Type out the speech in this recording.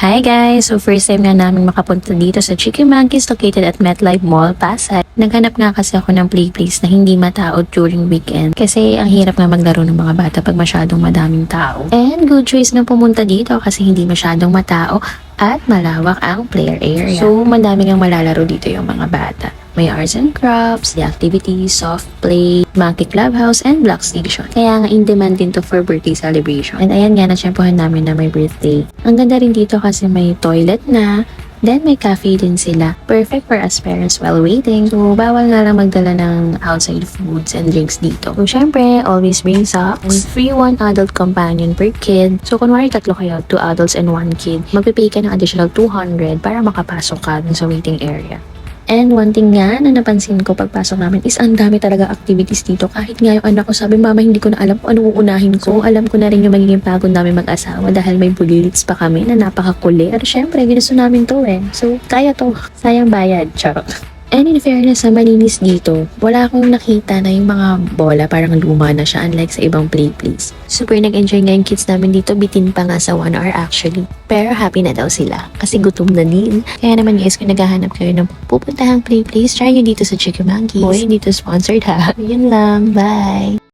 Hi guys! So first time nga namin makapunta dito sa Chicken Monkeys located at MetLife Mall, Pasay. Naghanap nga kasi ako ng play place na hindi matao during weekend kasi ang hirap nga maglaro ng mga bata pag masyadong madaming tao. And good choice na pumunta dito kasi hindi masyadong matao at malawak ang player area. So madami nga malalaro dito yung mga bata. May arts and crafts, the activities, soft play, monkey clubhouse, and block station. Kaya nga in demand din to for birthday celebration. And ayan nga, nasyempohan namin na may birthday. Ang ganda rin dito kasi may toilet na, then may cafe din sila. Perfect for us parents while waiting. So, bawal nga lang magdala ng outside foods and drinks dito. So, syempre, always bring socks. And free one adult companion per kid. So, kunwari tatlo kayo, 2 adults and 1 kid. Magpipay ka ng additional 200 para makapasok ka dun sa waiting area. And one thing nga na napansin ko pagpasok namin is ang dami talaga activities dito. Kahit nga yung anak ko sabi, mama hindi ko na alam kung ano uunahin ko. So, alam ko na rin yung magiging pagod namin mag-asawa dahil may bullets pa kami na napakakulit. Pero syempre, ginusto namin to eh. So, kaya to. Sayang bayad. Charot. And in fairness, sa malinis dito, wala akong nakita na yung mga bola parang luma na siya unlike sa ibang play place. Super nag-enjoy nga yung kids namin dito, bitin pa nga sa 1 hour actually. Pero happy na daw sila kasi gutom na din. Kaya naman guys, kung naghahanap kayo ng pupuntahang play place, try nyo dito sa Chicken Monkeys. Boy, dito sponsored ha. Yun lang, bye!